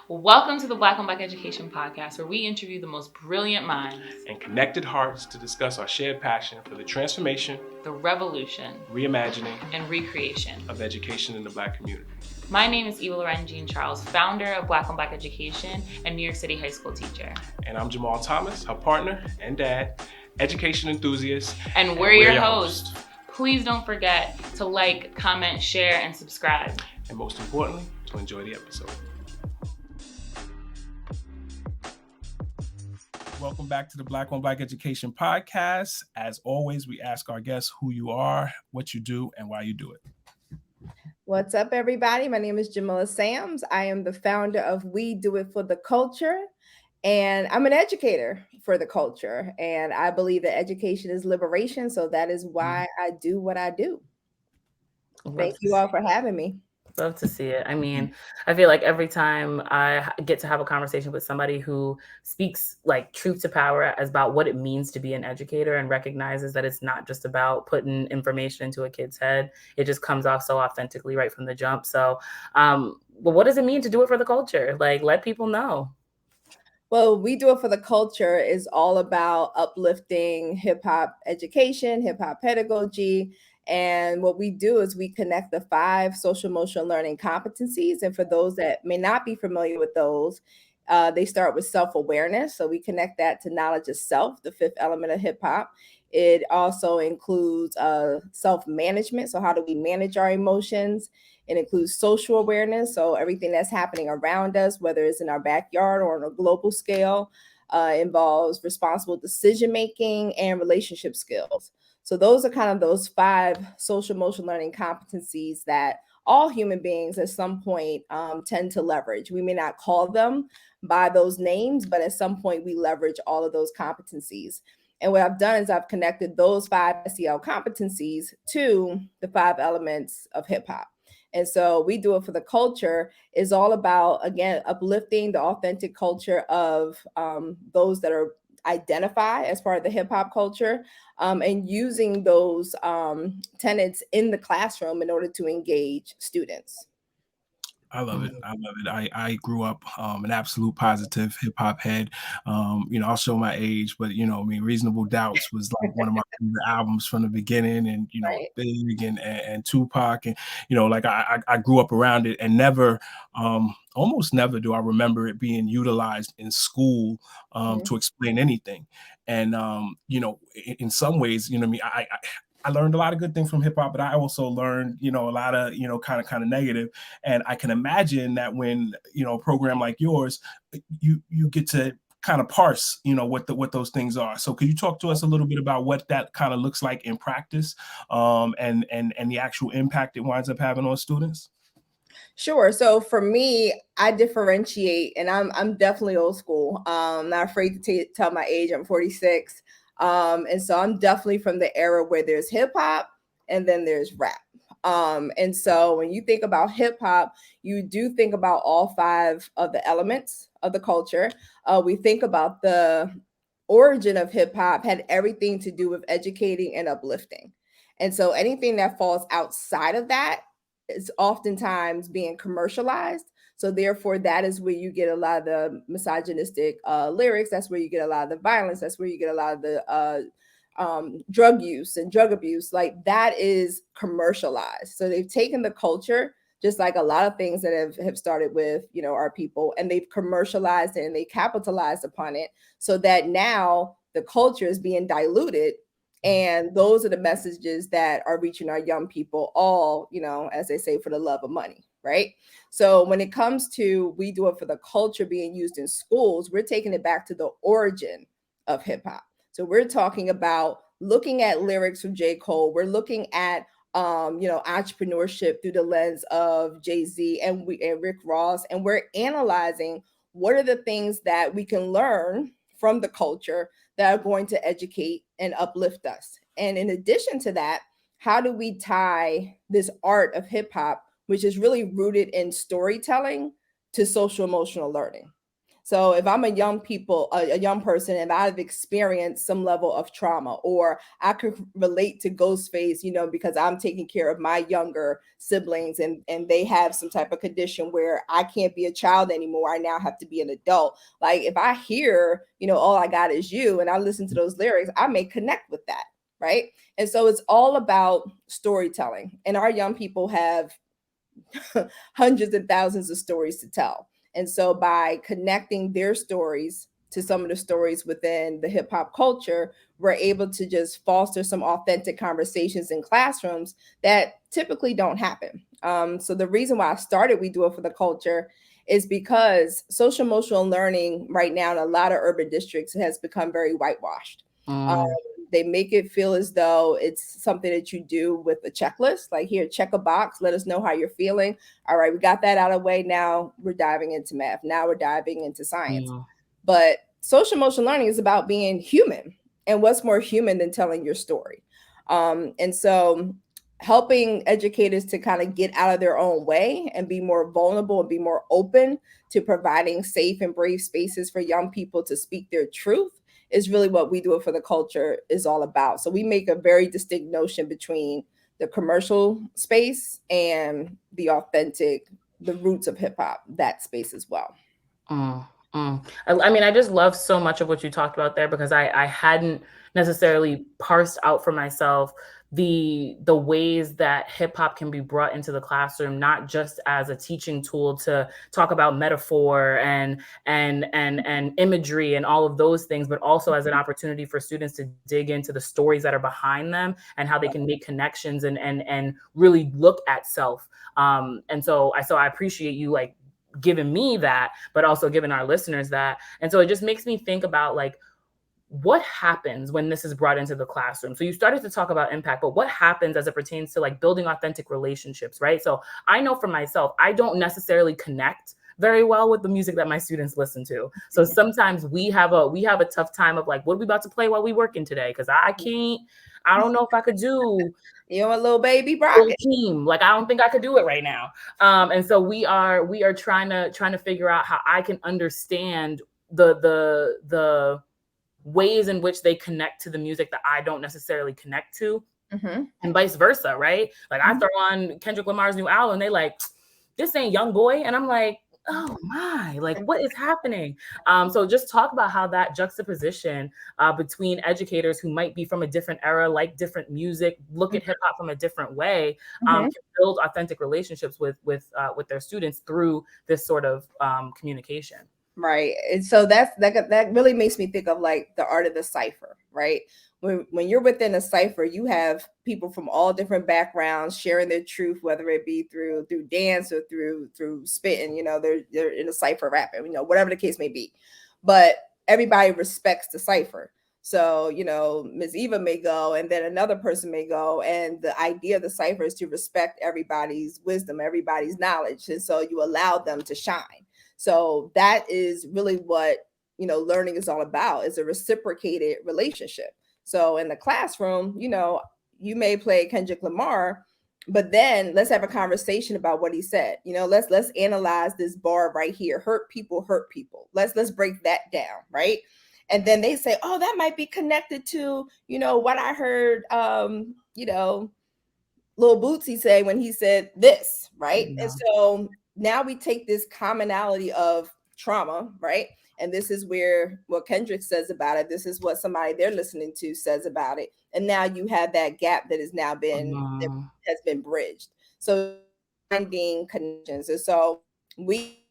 Welcome to the Black on Black Education Podcast, where we interview the most brilliant minds and connected hearts to discuss our shared passion for the transformation, the revolution, reimagining, and recreation of education in the Black community. My name is Eva Loren Jean Charles, founder of Black on Black Education and New York City high school teacher. And I'm Jamal Thomas, her partner and dad, education enthusiast. And we're your hosts. Please don't forget to like, comment, share, and subscribe. And most importantly, to enjoy the episode. Welcome back to the Black on Black Education Podcast. As always, we ask our guests who you are, what you do, and why you do it. What's up, everybody? My name is Jamila Sams. I am the founder of We Do It for the Culture, and I'm an educator for the culture. And I believe that education is liberation, so that is why I do what I do. Thank you all for having me. Love to see it. I mean, I feel like every time I get to have a conversation with somebody who speaks like truth to power as about what it means to be an educator and recognizes that it's not just about putting information into a kid's head. It just comes off so authentically right from the jump. So, well, what does it mean to do it for the culture? Like, let people know. Well, We Do It for the Culture is all about uplifting hip hop education, hip hop pedagogy. And what we do is we connect the 5 social emotional learning competencies. And for those that may not be familiar with those, they start with self-awareness. So we connect that to knowledge of self, the 5th element of hip hop. It also includes self-management. So how do we manage our emotions? It includes social awareness. So everything that's happening around us, whether it's in our backyard or on a global scale, involves responsible decision-making and relationship skills. So those are kind of those 5 social emotional learning competencies that all human beings at some point tend to leverage. We may not call them by those names, but at some point we leverage all of those competencies. And what I've done is I've connected those 5 SEL competencies to the 5 elements of hip hop. And so We Do It for the Culture is all about, again, uplifting the authentic culture of those that are identify as part of the hip hop culture, and using those tenets in the classroom in order to engage students. I love it. I grew up an absolute positive hip hop head. I'll show my age, but Reasonable Doubts was like one of my favorite albums from the beginning, and Right. Big and Tupac, and I grew up around it, and never, almost never do I remember it being utilized in school to explain anything. And in some ways, I learned a lot of good things from hip hop, but I also learned, a lot of, kind of negative. And I can imagine that when, a program like yours, you get to kind of parse, what those things are. So could you talk to us a little bit about what that kind of looks like in practice, and the actual impact it winds up having on students? Sure. So for me, I differentiate, and I'm definitely old school. Not afraid to tell my age. I'm 46. And so I'm definitely from the era where there's hip hop and then there's rap. And so when you think about hip hop, you do think about all 5 of the elements of the culture. We think about the origin of hip hop had everything to do with educating and uplifting. And so anything that falls outside of that is oftentimes being commercialized. So therefore, that is where you get a lot of the misogynistic lyrics. That's where you get a lot of the violence. That's where you get a lot of the drug use and drug abuse. Like that is commercialized. So they've taken the culture, just like a lot of things that have started with, our people, and they've commercialized it and they capitalized upon it so that now the culture is being diluted. And those are the messages that are reaching our young people, all, as they say, for the love of money, right? So when it comes to We Do It for the Culture being used in schools, we're taking it back to the origin of hip hop. So we're talking about looking at lyrics from J. Cole. We're looking at, entrepreneurship through the lens of Jay-Z and Rick Ross. And we're analyzing what are the things that we can learn from the culture that are going to educate and uplift us. And in addition to that, how do we tie this art of hip hop, which is really rooted in storytelling, to social emotional learning? So if I'm a young person, and I've experienced some level of trauma, or I could relate to Ghostface, because I'm taking care of my younger siblings, and they have some type of condition where I can't be a child anymore. I now have to be an adult. Like if I hear, all I got is you, and I listen to those lyrics, I may connect with that. Right. And so it's all about storytelling. And our young people have hundreds and thousands of stories to tell. And so by connecting their stories to some of the stories within the hip hop culture, we're able to just foster some authentic conversations in classrooms that typically don't happen. So the reason why I started We Do It for the Culture is because social emotional learning right now in a lot of urban districts has become very whitewashed. They make it feel as though it's something that you do with a checklist, like here, check a box, let us know how you're feeling. All right, we got that out of the way. Now we're diving into math. Now we're diving into science. But social emotional learning is about being human. And what's more human than telling your story? And so helping educators to kind of get out of their own way and be more vulnerable and be more open to providing safe and brave spaces for young people to speak their truth is really what We Do It for the Culture is all about. So we make a very distinct notion between the commercial space and the authentic, the roots of hip hop, that space as well. I mean, I just love so much of what you talked about there, because I hadn't necessarily parsed out for myself the ways that hip hop can be brought into the classroom, not just as a teaching tool to talk about metaphor and imagery and all of those things, but also as an opportunity for students to dig into the stories that are behind them and how they can make connections and really look at self. And so I appreciate you like giving me that, but also giving our listeners that. And so it just makes me think about like, what happens when this is brought into the classroom? So you started to talk about impact, but what happens as it pertains to like building authentic relationships, right? So I know for myself, I don't necessarily connect very well with the music that my students listen to. So sometimes we have a tough time of like, what are we about to play while we working today? Because I don't know if I could do a little baby Brockett team. Like I don't think I could do it right now. And so we are trying to figure out how I can understand the ways in which they connect to the music that I don't necessarily connect to, and vice versa, right? Like I throw on Kendrick Lamar's new album, and they like, this ain't Young Boy, and I'm like, oh my, like what is happening? So just talk about how that juxtaposition between educators who might be from a different era, like different music, look at hip hop from a different way, can build authentic relationships with their students through this sort of communication. Right. And so that really makes me think of like the art of the cipher, right? When you're within a cipher, you have people from all different backgrounds sharing their truth, whether it be through dance or through spitting, they're in a cipher rapping, whatever the case may be. But everybody respects the cipher. So, Ms. Eva may go and then another person may go. And the idea of the cipher is to respect everybody's wisdom, everybody's knowledge. And so you allow them to shine. So that is really what, learning is all about, is a reciprocated relationship. So in the classroom, you may play Kendrick Lamar, but then let's have a conversation about what he said. Let's analyze this bar right here. Hurt people. Let's break that down, right? And then they say, oh, that might be connected to, what I heard, Lil Bootsy say when he said this, right? Yeah. And so now we take this commonality of trauma, right? And this is where what Kendrick says about it. This is what somebody they're listening to says about it. And now you have that gap that has now has been bridged. So finding connections. And so we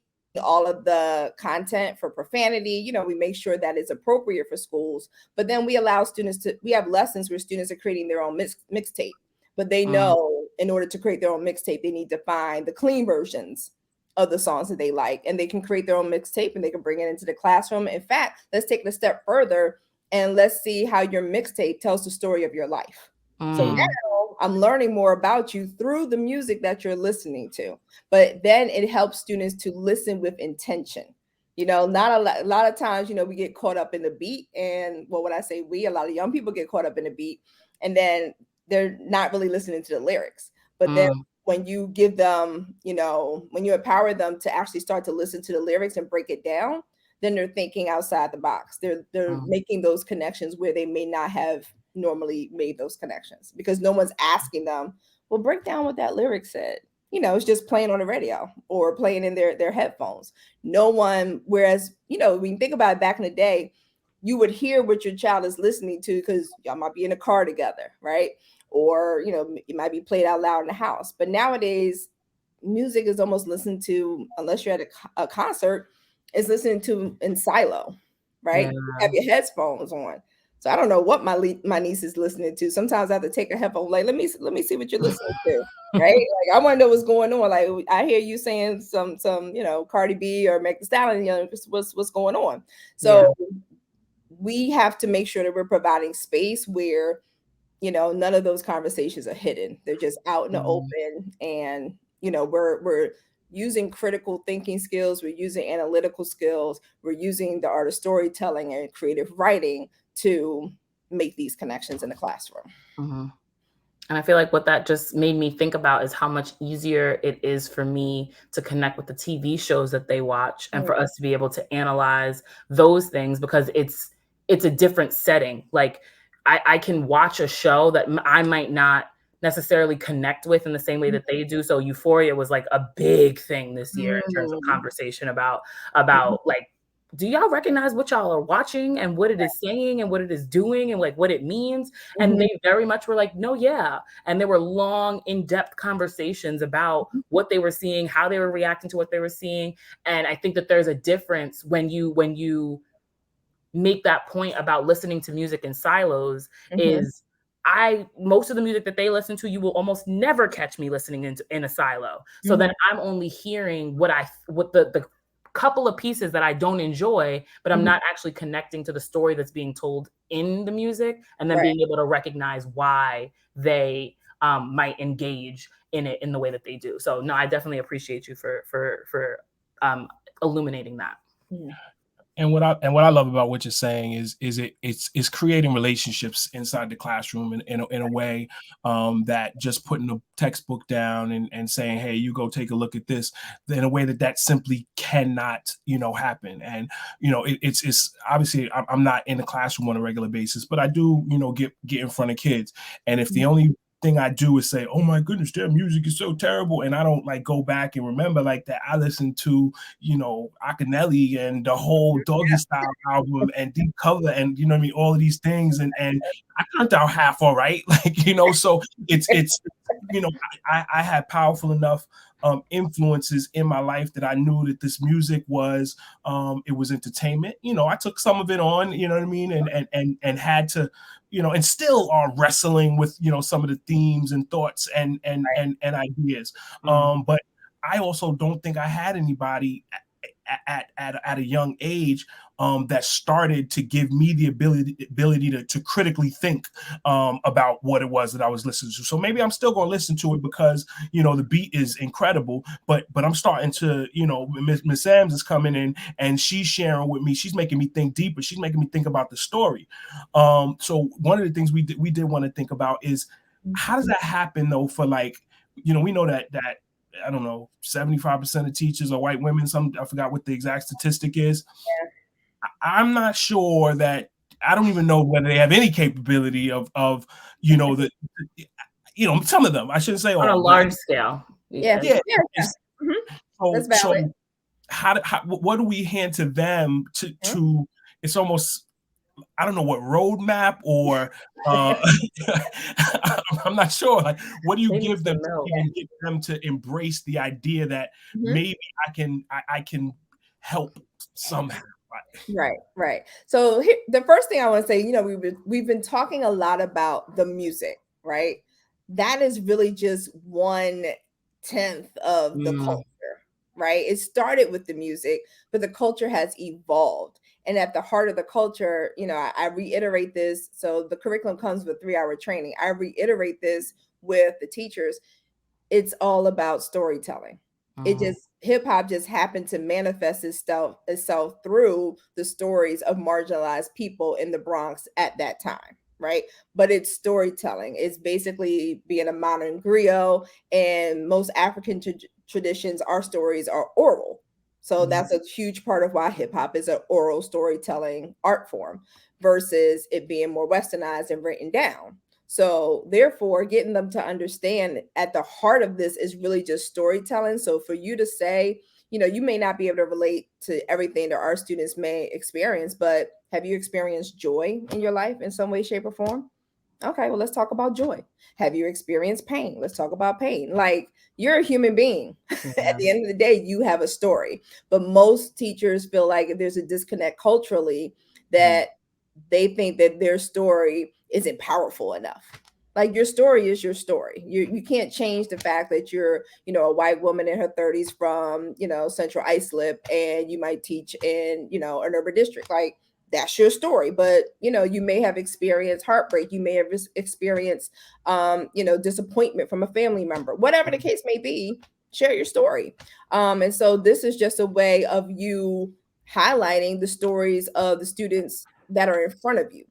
all of the content for profanity, we make sure that it's appropriate for schools, but then we allow students we have lessons where students are creating their own mixtape. But they know in order to create their own mixtape, they need to find the clean versions of the songs that they like, and they can create their own mixtape and they can bring it into the classroom. In fact, let's take it a step further and let's see how your mixtape tells the story of your life. So now I'm learning more about you through the music that you're listening to, but then it helps students to listen with intention. Not a lot of times, we get caught up in the beat, and when I say a lot of young people get caught up in the beat, and then they're not really listening to the lyrics. But then when you give them, when you empower them to actually start to listen to the lyrics and break it down, then they're thinking outside the box. They're making those connections where they may not have normally made those connections because no one's asking them, well, break down what that lyric said. It's just playing on the radio or playing in their headphones. No one, whereas, when you think about it, back in the day, you would hear what your child is listening to because y'all might be in a car together, right? Or, it might be played out loud in the house. But nowadays, music is almost listened to, unless you're at a concert, is listening to in silo, right? You have your headphones on. So I don't know what my niece is listening to. Sometimes I have to take a headphone, like, let me see what you're listening to, right? Like, I want to know what's going on. Like, I hear you saying some Cardi B or Meg Thee Stallion, what's going on. So we have to make sure that we're providing space where, none of those conversations are hidden. They're just out in the open, and we're using critical thinking skills, we're using analytical skills, we're using the art of storytelling and creative writing to make these connections in the classroom. And I feel like what that just made me think about is how much easier it is for me to connect with the TV shows that they watch and for us to be able to analyze those things, because it's a different setting. Like I can watch a show that I might not necessarily connect with in the same way that they do. So Euphoria was like a big thing this year in terms of conversation about like, do y'all recognize what y'all are watching and what it is saying and what it is doing and like what it means? And they very much were like, no, yeah. And there were long, in-depth conversations about what they were seeing, how they were reacting to what they were seeing. And I think that there's a difference when you make that point about listening to music in silos is most of the music that they listen to, you will almost never catch me listening in a silo. So then I'm only hearing what the couple of pieces that I don't enjoy, but I'm not actually connecting to the story that's being told in the music, and then being able to recognize why they might engage in it in the way that they do. So no, I definitely appreciate you for illuminating that. And what I love about what you're saying is it's creating relationships inside the classroom in a way that just putting a textbook down and saying, hey, you go take a look at this, in a way that simply cannot happen. And it's obviously I'm not in the classroom on a regular basis, but I do get in front of kids, and if the only thing I do is say, oh my goodness, their music is so terrible, and I don't like go back and remember like that I listened to Akinelli and the whole Doggy Style album and Deep Cover and all of these things, and I turned out half all right, like so it's I had powerful enough influences in my life that I knew that this music was it was entertainment. I took some of it on, what I mean, and had to and still are wrestling with some of the themes and thoughts and ideas. But I also don't think I had anybody at a young age that started to give me the ability to critically think about what it was that I was listening to. So maybe I'm still going to listen to it because the beat is incredible, but I'm starting to Miss Sams is coming in and she's sharing with me. She's making me think deeper. She's making me think about the story. So one of the things we did want to think about is how does that happen though? For like we know that I don't know, 75% of teachers are white women. I forgot what the exact statistic is. Yeah. I'm not sure that. I don't even know whether they have any capability of the some of them. I shouldn't say on a large scale. Yeah. So what do we hand to them to? It's almost, I don't know what roadmap or I'm not sure. Like, what do you give them to even get them to embrace the idea that maybe I can help somehow? Right. So the first thing I want to say, we've been talking a lot about the music, right? That is really just 1/10 of the culture, right? It started with the music, but the culture has evolved. And at the heart of the culture, I reiterate this. So the curriculum comes with 3-hour training. I reiterate this with the teachers. It's all about storytelling. Hip hop just happened to manifest itself through the stories of marginalized people in the Bronx at that time, right? But it's storytelling. It's basically being a modern griot, and most African traditions, our stories are oral. So that's a huge part of why hip hop is an oral storytelling art form versus it being more westernized and written down. So therefore, getting them to understand at the heart of this is really just storytelling. So for you to say, you may not be able to relate to everything that our students may experience, but have you experienced joy in your life in some way, shape, or form? Okay, well, let's talk about joy. Have you experienced pain? Let's talk about pain. Like, you're a human being. At the end of the day, you have a story. But most teachers feel like there's a disconnect culturally that they think that their story isn't powerful enough. Like, your story is your story. You can't change the fact that you're, a white woman in her 30s from, Central Islip, and you might teach in, an urban district. Like, that's your story. But you may have experienced heartbreak, you may have experienced disappointment from a family member, whatever the case may be. Share your story. And so this is just a way of you highlighting the stories of the students that are in front of you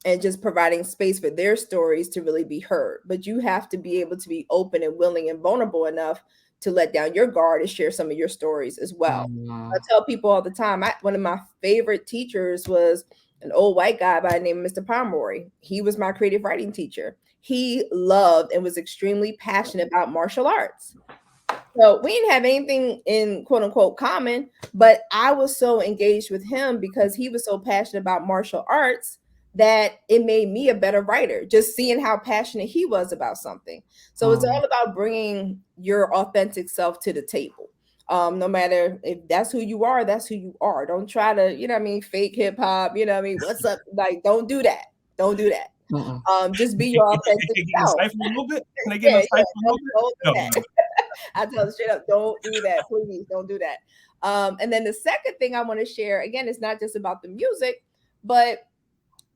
and just providing space for their stories to really be heard. But you have to be able to be open and willing and vulnerable enough to let down your guard and share some of your stories as well. I tell people all the time, one of my favorite teachers was an old white guy by the name of Mr. Pomeroy. He was my creative writing teacher. He loved and was extremely passionate about martial arts. So we didn't have anything in quote unquote common, but I was so engaged with him because he was so passionate about martial arts that it made me a better writer, just seeing how passionate he was about something. So it's all about bringing your authentic self to the table. No matter if that's who you are, that's who you are. Don't try to, fake hip hop, what's up? Like, don't do that. Don't do that. Just be your authentic self. Can I get a don't do that. I tell them straight up, don't do that. Please don't do that. And then the second thing I want to share, again, it's not just about the music, but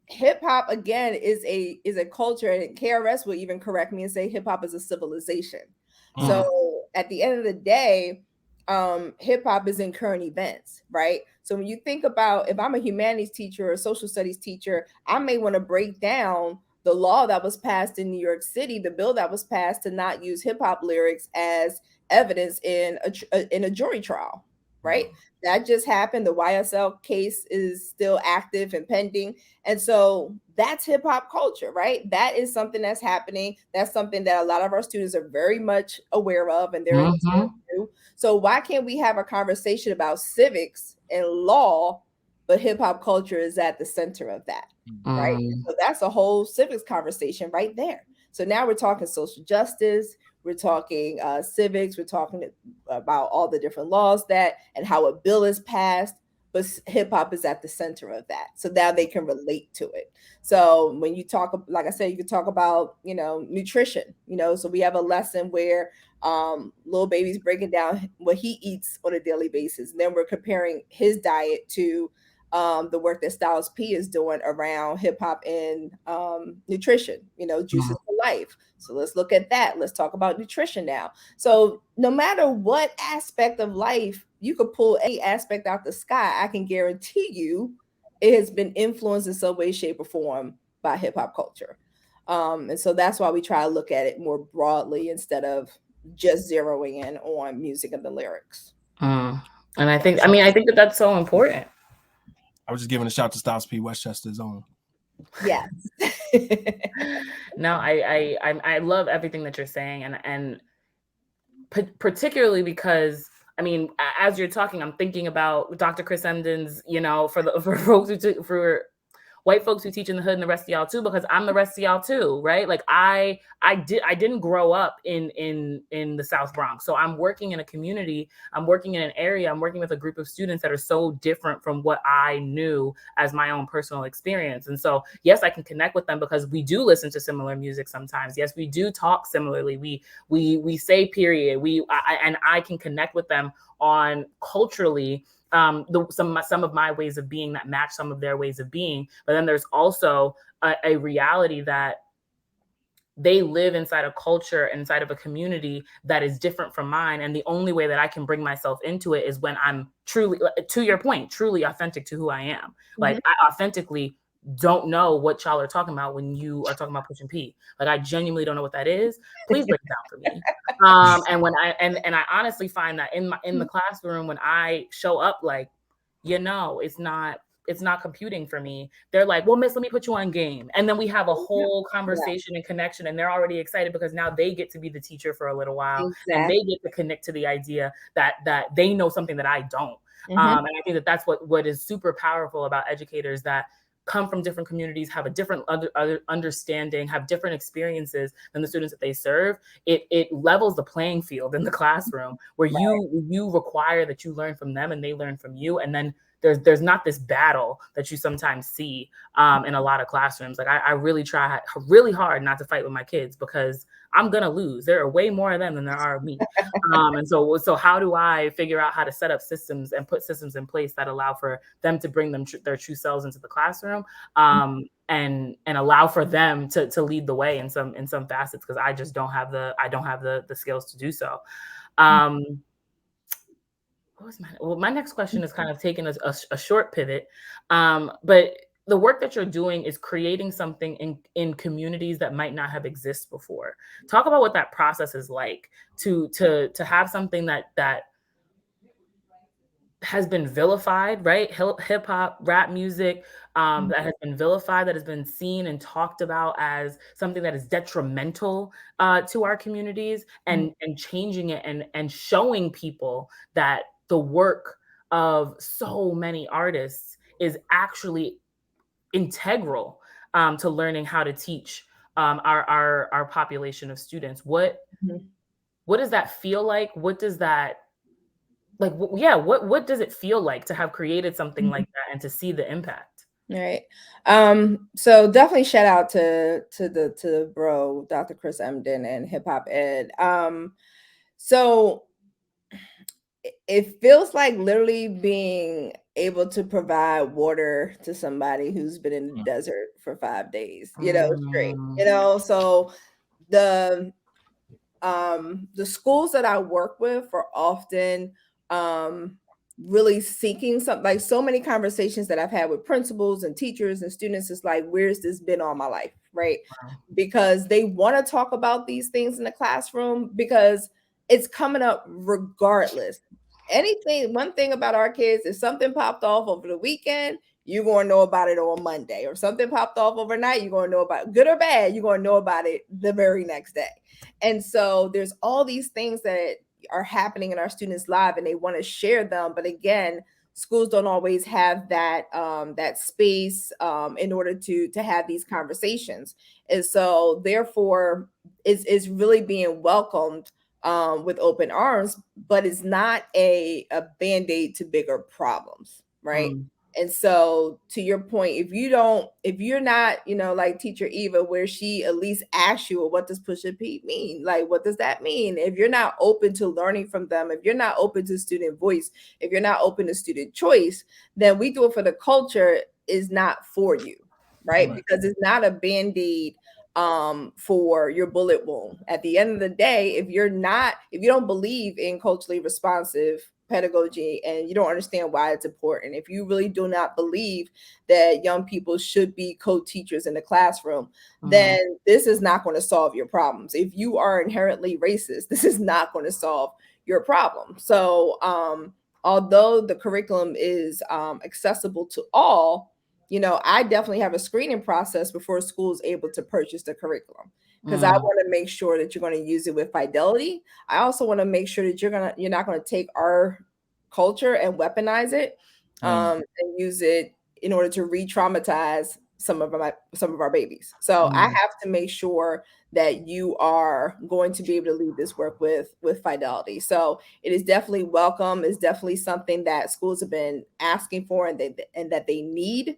hip hop again is a culture, and KRS will even correct me and say hip hop is a civilization. So at the end of the day, hip hop is in current events, right? So when you think about, if I'm a humanities teacher or a social studies teacher, I may want to break down the law that was passed in New York City, the bill that was passed to not use hip hop lyrics as evidence in a jury trial, right? That just happened. The YSL case is still active and pending. And so that's hip hop culture, right? That is something that's happening. That's something that a lot of our students are very much aware of, and they're into. So why can't we have a conversation about civics and law, but hip hop culture is at the center of that, right? So that's a whole civics conversation right there. So now we're talking social justice, we're talking civics, we're talking about all the different laws and how a bill is passed, but hip hop is at the center of that. So now they can relate to it. So when you talk, like I said, you could talk about, nutrition, so we have a lesson where little baby's breaking down what he eats on a daily basis. And then we're comparing his diet to the work that Styles P is doing around hip hop and nutrition, juices for life. So let's look at that. Let's talk about nutrition now. So no matter what aspect of life, you could pull any aspect out the sky. I can guarantee you it has been influenced in some way, shape, or form by hip hop culture. And so that's why we try to look at it more broadly instead of just zeroing in on music and the lyrics. And I think that that's so important. I was just giving a shout to Styles P, Westchester's own. Yes. No, I love everything that you're saying, and particularly because, I mean, as you're talking, I'm thinking about Dr. Chris Emden's, for folks for white folks who teach in the hood and the rest of y'all too, because I'm the rest of y'all too, right? Like I didn't grow up in the South Bronx. So I'm working in a community, I'm working in an area, I'm working with a group of students that are so different from what I knew as my own personal experience. And so, yes, I can connect with them because we do listen to similar music sometimes. Yes, we do talk similarly. We say period. I can connect with them on culturally some of my ways of being that match some of their ways of being. But then there's also a reality that they live inside a culture, inside of a community that is different from mine. And the only way that I can bring myself into it is when I'm truly, to your point, truly authentic to who I am. Like I authentically don't know what y'all are talking about when you are talking about pushing P. Like, I genuinely don't know what that is. Please break it down for me. And when I honestly find that in the classroom, when I show up like, it's not computing for me. They're like, well, miss, let me put you on game. And then we have a whole conversation and connection, and they're already excited because now they get to be the teacher for a little while, and they get to connect to the idea that they know something that I don't. And I think that that's what is super powerful about educators that come from different communities, have a different understanding, have different experiences than the students that they serve. It levels the playing field in the classroom where you require that you learn from them and they learn from you. And then there's not this battle that you sometimes see in a lot of classrooms. Like, I really try really hard not to fight with my kids because I'm going to lose. There are way more of them than there are of me. And so how do I figure out how to set up systems and put systems in place that allow for them to bring their true selves into the classroom, and allow for them to lead the way in some facets, because I just don't have the skills to do so. My next question is kind of taking a short pivot, but the work that you're doing is creating something in communities that might not have existed before. Talk about what that process is like to have something that has been vilified, right? Hip hop, rap music, that has been vilified, that has been seen and talked about as something that is detrimental to our communities, and changing it and showing people that the work of so many artists is actually integral to learning how to teach our population of students. What does that feel like? What does that what does it feel like to have created something like that and to see the impact? Right. So definitely shout out to the bro, Dr. Chris Emden and Hip Hop Ed. So it feels like literally being able to provide water to somebody who's been in the desert for 5 days, straight, so the schools that I work with are often really seeking something. Like, so many conversations that I've had with principals and teachers and students is like, where's this been all my life, right? Wow. Because they want to talk about these things in the classroom because it's coming up regardless. One thing about our kids, if something popped off over the weekend, you're going to know about it on Monday, or something popped off overnight, you're going to know about it, good or bad, you're going to know about it the very next day. And so there's all these things that are happening in our students' lives, and they want to share them. But again, schools don't always have that that space in order to have these conversations. And so therefore is really being welcomed with open arms, but it's not a band-aid to bigger problems, right? And so to your point, if you're not, like Teacher Eva, where she at least asks you, well, what does push a P mean? Like, what does that mean? If you're not open to learning from them, if you're not open to student voice, if you're not open to student choice, then We Do It For The Culture is not for you, right? Because it's not a band-aid for your bullet wound. At the end of the day, if you don't believe in culturally responsive pedagogy and you don't understand why it's important, if you really do not believe that young people should be co-teachers in the classroom, then this is not going to solve your problems. If you are inherently racist, this is not going to solve your problem. So although the curriculum is accessible to all, I definitely have a screening process before a school is able to purchase the curriculum, because I want to make sure that you're going to use it with fidelity. I also want to make sure that you're not going to take our culture and weaponize it and use it in order to re-traumatize some of our babies. So I have to make sure that you are going to be able to lead this work with fidelity. So it is definitely welcome. It's definitely something that schools have been asking for and that they need,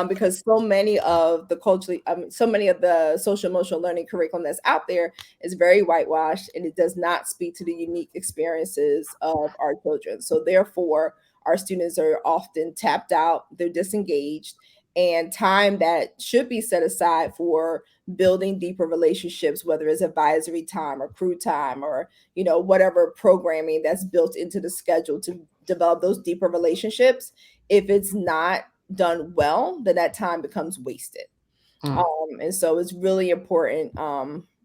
because so many of the social emotional learning curriculum that's out there is very whitewashed, and it does not speak to the unique experiences of our children. So therefore, our students are often tapped out, they're disengaged, and time that should be set aside for building deeper relationships, whether it's advisory time or crew time or whatever programming that's built into the schedule to develop those deeper relationships, if it's not done well, then that time becomes wasted. And so it's really important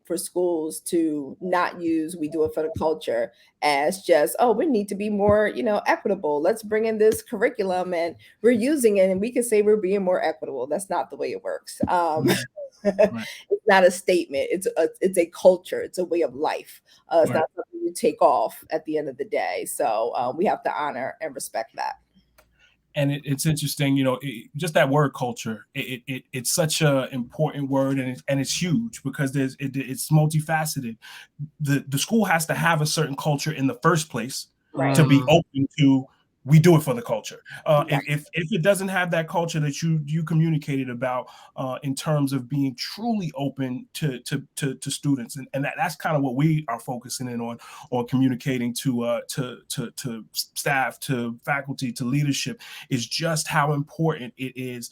for schools to not use "we do it for the culture" as just, oh, we need to be more, equitable. Let's bring in this curriculum and we're using it and we can say we're being more equitable. That's not the way it works. Right. It's not a statement. It's a culture. It's a way of life. It's Right. not something you take off at the end of the day. So we have to honor and respect that. And it's interesting, just that word culture. It's such a important word, and it's huge because it's multifaceted. The school has to have a certain culture in the first place Right. to be open to. We do it for the culture. Right. If it doesn't have that culture that you communicated about in terms of being truly open to students, and that's kind of what we are focusing in on communicating to staff, to faculty, to leadership, is just how important it is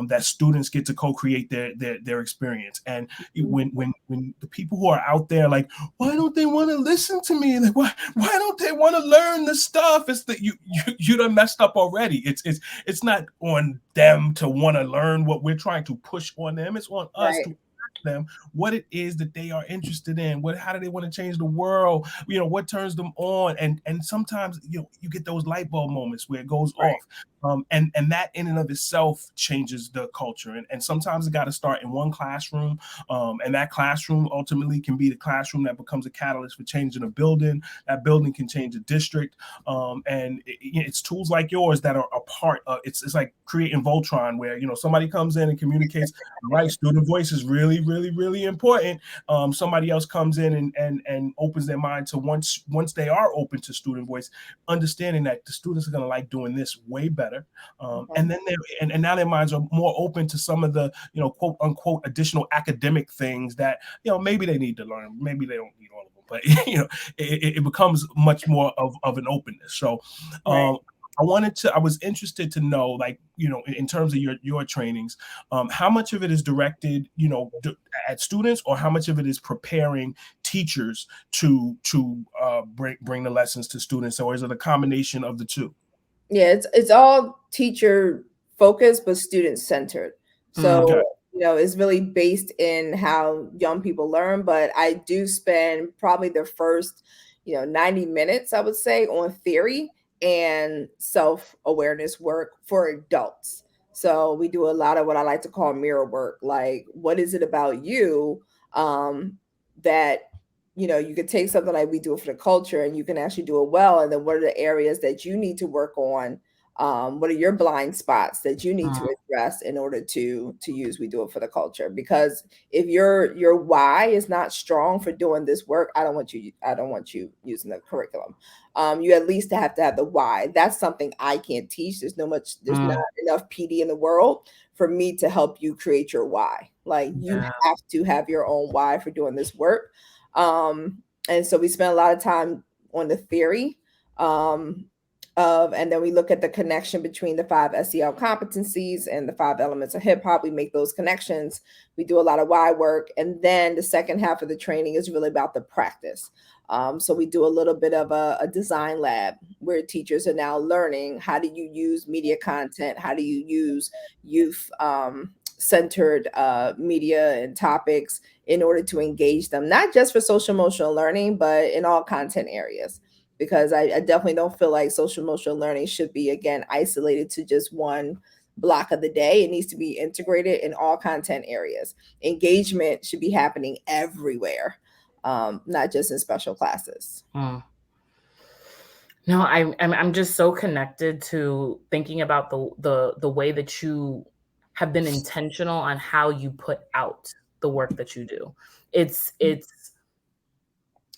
that students get to co-create their experience. And when the people who are out there like, why don't they want to listen to me? Like, why don't they want to learn the stuff? It's that you done messed up already. It's not on them to want to learn what we're trying to push on them. It's on us Right. to ask them what it is that they are interested in. How do they want to change the world? What turns them on? And sometimes you get those light bulb moments where it goes Right. off. And that in and of itself changes the culture. And sometimes it got to start in one classroom. And that classroom ultimately can be the classroom that becomes a catalyst for changing a building. That building can change a district. And it's tools like yours that are a part of it's like creating Voltron, where somebody comes in and communicates, right, student voice is really, really, really important. Somebody else comes in and opens their mind to once they are open to student voice, understanding that the students are going to like doing this way better. And then and now their minds are more open to some of the quote unquote additional academic things that maybe they need to learn, maybe they don't need all of them, but it becomes much more of an openness. So Right. I was interested to know, like, in terms of your trainings, how much of it is directed, at students, or how much of it is preparing teachers to bring the lessons to students, or is it a combination of the two? Yeah, it's all teacher focused but student centered. So, Okay. it's really based in how young people learn, but I do spend probably the first, 90 minutes, I would say, on theory and self-awareness work for adults. So we do a lot of what I like to call mirror work. Like, what is it about you that you could take something like "we do it for the culture" and you can actually do it well. And then what are the areas that you need to work on? What are your blind spots that you need to address in order to use "we do it for the culture"? Because if your why is not strong for doing this work, I don't want you using the curriculum. You at least have to have the why. That's something I can't teach. There's not enough PD in the world for me to help you create your why. Like, you have to have your own why for doing this work. And so we spend a lot of time on the theory and then we look at the connection between the 5 SEL competencies and the 5 elements of hip hop. We make those connections. We do a lot of why work. And then the second half of the training is really about the practice. So we do a little bit of a design lab where teachers are now learning, how do you use media content? How do you use youth centered media and topics in order to engage them, not just for social emotional learning, but in all content areas. Because I definitely don't feel like social emotional learning should be, again, isolated to just one block of the day. It needs to be integrated in all content areas. Engagement should be happening everywhere, not just in special classes. No, I'm just so connected to thinking about the way that you have been intentional on how you put out the work that you do.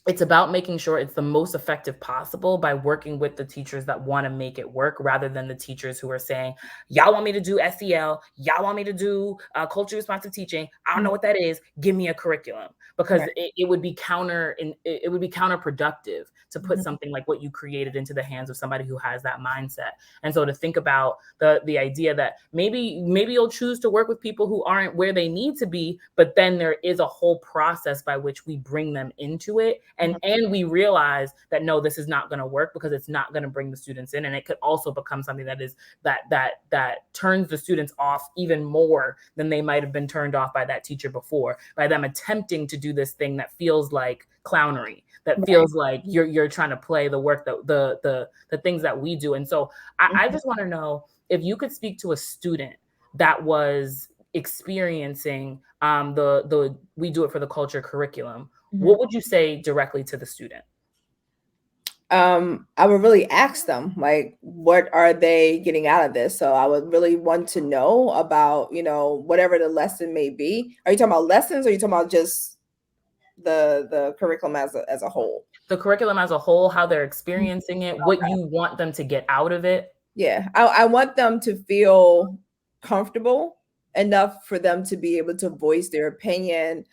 It's about making sure it's the most effective possible by working with the teachers that want to make it work, rather than the teachers who are saying, y'all want me to do SEL, y'all want me to do culture responsive teaching, I don't know what that is, give me a curriculum. Because it would be counterproductive to put something like what you created into the hands of somebody who has that mindset. And so to think about the idea that maybe you'll choose to work with people who aren't where they need to be, but then there is a whole process by which we bring them into it. And we realize that, no, this is not going to work because it's not going to bring the students in. And it could also become something that is that turns the students off even more than they might have been turned off by that teacher before, by them attempting to do this thing that feels like clownery, that feels like you're trying to play the work, that the things that we do. And so I just want to know if you could speak to a student that was experiencing the We Do It for the Culture curriculum, what would you say directly to the student? I would really ask them, like, what are they getting out of this? So I would really want to know about, whatever the lesson may be. Are you talking about lessons, or are you talking about just the curriculum as a whole? The curriculum as a whole, how they're experiencing it, what you want them to get out of it. Yeah, I want them to feel comfortable enough for them to be able to voice their opinion,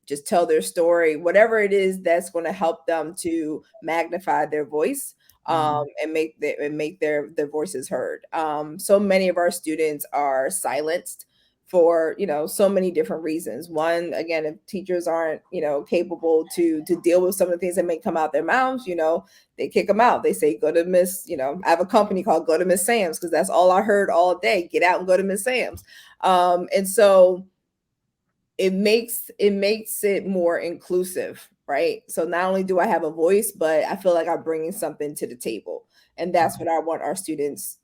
just tell their story, whatever it is that's going to help them to magnify their voice, and make their voices heard. So many of our students are silenced for so many different reasons. One, again, if teachers aren't capable to deal with some of the things that may come out their mouths, they kick them out. They say, go to Miss, I have a company called Go to Miss Sams, because that's all I heard all day. Get out and go to Miss Sams. And so it makes it more inclusive, right? So not only do I have a voice, but I feel like I'm bringing something to the table. And that's what I want our students,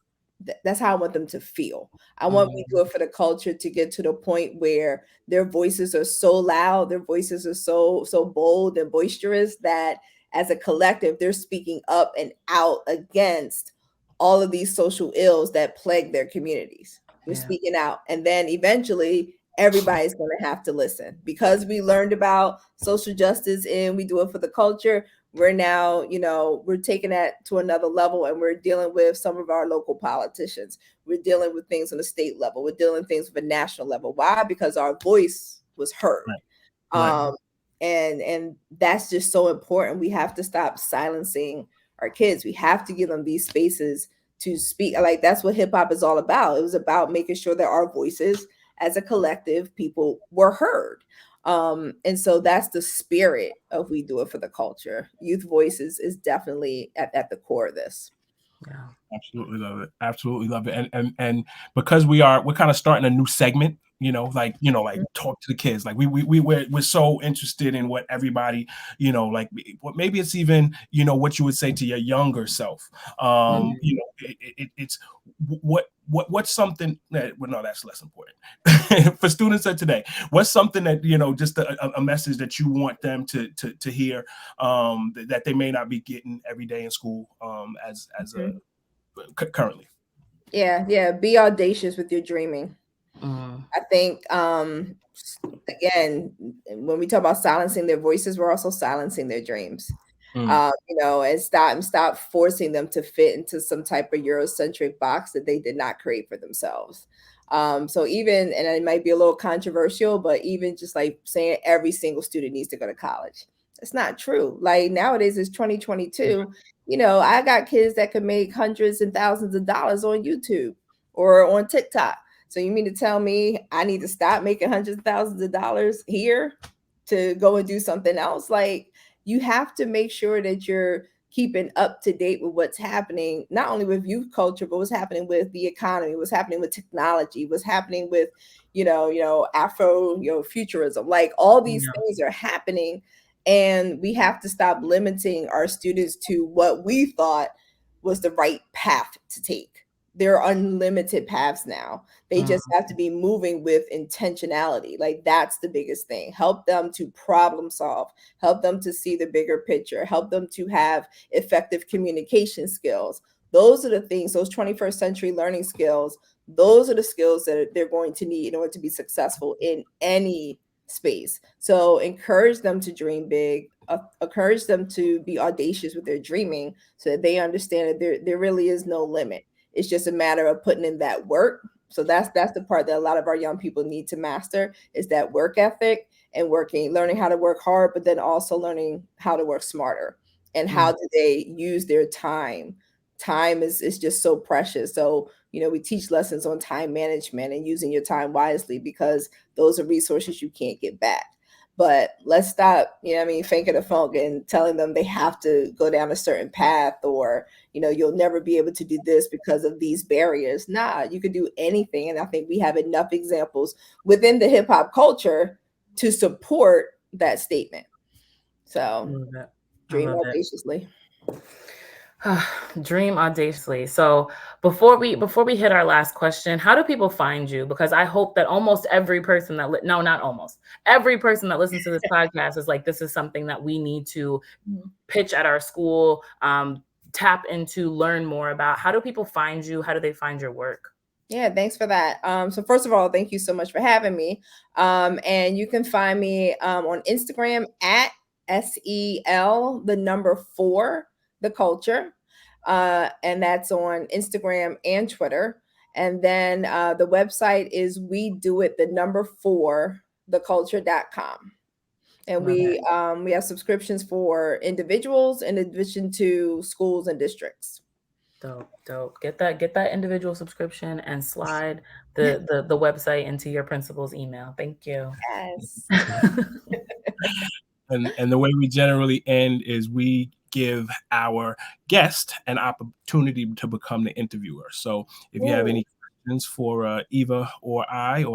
that's how I want them to feel. I want We Do It for the Culture to get to the point where their voices are so loud, their voices are so bold and boisterous, that as a collective, they're speaking up and out against all of these social ills that plague their communities. They're speaking out. And then eventually everybody's going to have to listen, because we learned about social justice and We Do It for the Culture. We're now, we're taking that to another level, and we're dealing with some of our local politicians. We're dealing with things on the state level. We're dealing with things with a national level. Why? Because our voice was heard. Right. And that's just so important. We have to stop silencing our kids. We have to give them these spaces to speak. Like, that's what hip hop is all about. It was about making sure that our voices as a collective people were heard. And so that's the spirit of We Do It for the Culture. Youth voices is definitely at the core of this. Yeah, absolutely love it. Absolutely love it. And because we're kind of starting a new segment, talk to the kids. Like we're so interested in what everybody, maybe it's even, what you would say to your younger self. It's what's something that, well, no, that's less important for students of today. What's something that, just a message that you want them to hear, that they may not be getting every day in school, currently. Yeah. Be audacious with your dreaming. I think, again, when we talk about silencing their voices, we're also silencing their dreams. And stop forcing them to fit into some type of Eurocentric box that they did not create for themselves. So even, and it might be a little controversial, but even just like saying every single student needs to go to college, it's not true. Like, nowadays it's 2022. I got kids that could make hundreds and thousands of dollars on YouTube or on TikTok. So you mean to tell me I need to stop making hundreds of thousands of dollars here to go and do something else? Like, you have to make sure that you're keeping up to date with what's happening, not only with youth culture, but what's happening with the economy, what's happening with technology, what's happening with, Afro, futurism. Like, all these things are happening, and we have to stop limiting our students to what we thought was the right path to take. There are unlimited paths now. They just have to be moving with intentionality. Like, that's the biggest thing. Help them to problem solve, help them to see the bigger picture, help them to have effective communication skills. Those are the things, those 21st century learning skills, those are the skills that they're going to need in order to be successful in any space. So encourage them to dream big, encourage them to be audacious with their dreaming, so that they understand that there really is no limit. It's just a matter of putting in that work. So that's the part that a lot of our young people need to master, is that work ethic and learning how to work hard, but then also learning how to work smarter, and how do they use their time. Time is just so precious. So, we teach lessons on time management and using your time wisely, because those are resources you can't get back. but let's stop, faking the funk and telling them they have to go down a certain path, or, you'll never be able to do this because of these barriers. Nah, you could do anything. And I think we have enough examples within the hip hop culture to support that statement. So dream audaciously. Dream audaciously. So before we hit our last question, how do people find you? Because I hope that almost every person that not almost every person that listens to this podcast is like, this is something that we need to pitch at our school, tap into, learn more about. How do people find you? How do they find your work? Yeah, thanks for that. So first of all, thank you so much for having me. And you can find me on Instagram at SEL4 the culture. And that's on Instagram and Twitter. And then the website is wedoit4theculture.com. And we have subscriptions for individuals in addition to schools and districts. Dope. Get that individual subscription and slide the website into your principal's email. Thank you. Yes. And the way we generally end is we give our guest an opportunity to become the interviewer. So if you have any questions for Eva or I,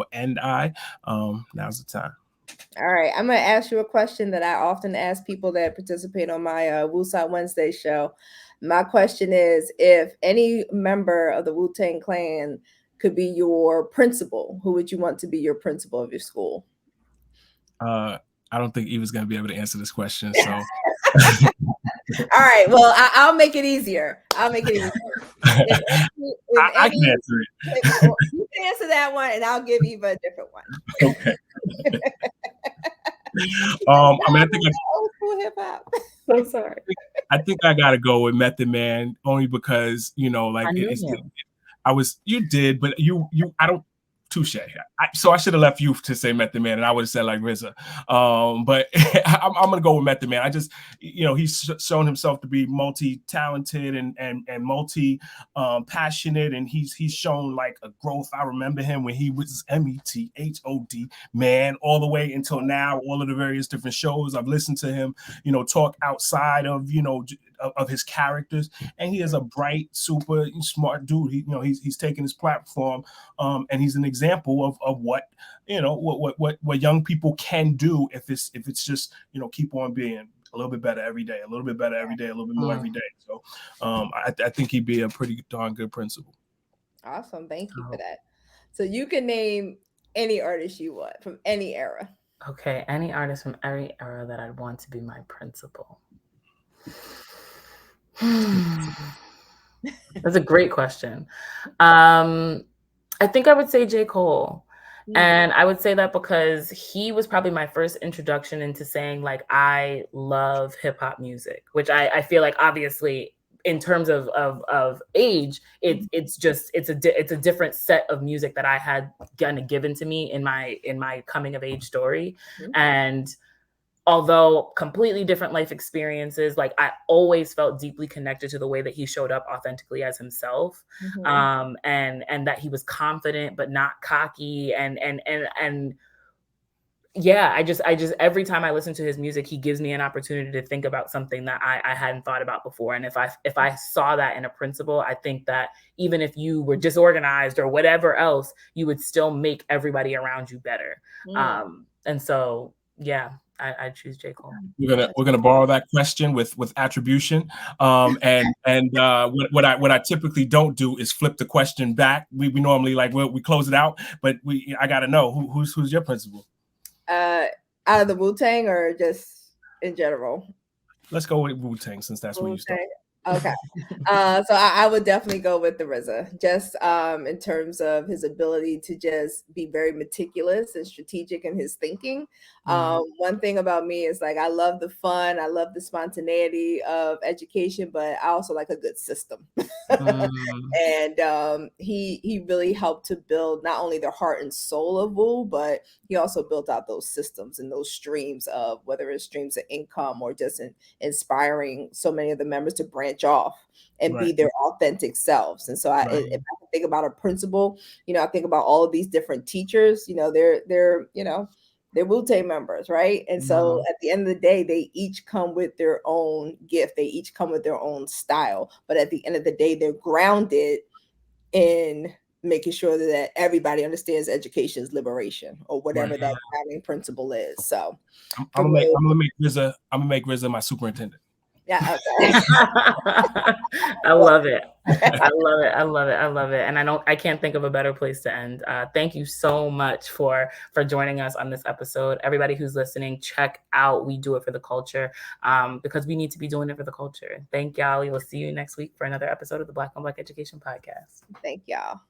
now's the time. All right, I'm going to ask you a question that I often ask people that participate on my Woosah Wednesday show. My question is, if any member of the Wu-Tang Clan could be your principal, who would you want to be your principal of your school? I don't think Eva's going to be able to answer this question. So, all right. Well, I'll make it easier. I can answer it. You can answer that one, and I'll give Eva a different one. Okay. I think old school hip hop. So sorry. I think I gotta go with Method Man, only because you did, but I don't. Touche. So I should have left you to say Method Man, and I would have said like RZA. But I'm gonna go with Method Man. I just, he's shown himself to be multi-talented and passionate, and he's shown like a growth. I remember him when he was METHOD man, all the way until now. All of the various different shows I've listened to him, talk outside of of his characters, and he is a bright, super smart dude. He's taken his platform, and he's an example of what what young people can do if it's just keep on being a little bit better every day, a little bit better every day, a little bit more every day. So I think he'd be a pretty darn good principal. Awesome, thank you for that. So you can name any artist you want from any era. Okay, any artist from every era that I'd want to be my principal. That's a great question. I think I would say J. Cole. And I would say that because he was probably my first introduction into saying like, I love hip hop music, which I feel like obviously in terms of age, it's a different set of music that I had kind of given to me in my coming of age story. And although completely different life experiences, like I always felt deeply connected to the way that he showed up authentically as himself, and that he was confident but not cocky, and yeah, I just every time I listen to his music, he gives me an opportunity to think about something that I hadn't thought about before. And if I saw that in a principal, I think that even if you were disorganized or whatever else, you would still make everybody around you better. And so yeah, I choose J. Cole. We're gonna borrow that question with attribution, and what I typically don't do is flip the question back. We normally we close it out, but I gotta know who's your principal. Out of the Wu-Tang or just in general? Let's go with Wu-Tang since that's where you start. Okay. So I would definitely go with the RZA, just in terms of his ability to just be very meticulous and strategic in his thinking. One thing about me is like I love the fun, I love the spontaneity of education, but I also like a good system. And he really helped to build not only the heart and soul of Wu, but he also built out those systems and those streams of whether it's streams of income or just inspiring so many of the members to branch off and be their authentic selves. And so if I think about a principal, I think about all of these different teachers, they're they're Wu-Tang members, right? And so at the end of the day, they each come with their own gift. They each come with their own style. But at the end of the day, they're grounded in making sure that everybody understands education is liberation, or whatever that grounding principle is. So I'm gonna make RZA my superintendent. Yeah. Okay. I love it. I love it. I love it. I love it. And I can't think of a better place to end. Thank you so much for joining us on this episode. Everybody who's listening, check out We Do It for the Culture, because we need to be doing it for the culture. Thank y'all. We will see you next week for another episode of the Black on Black Education Podcast. Thank y'all.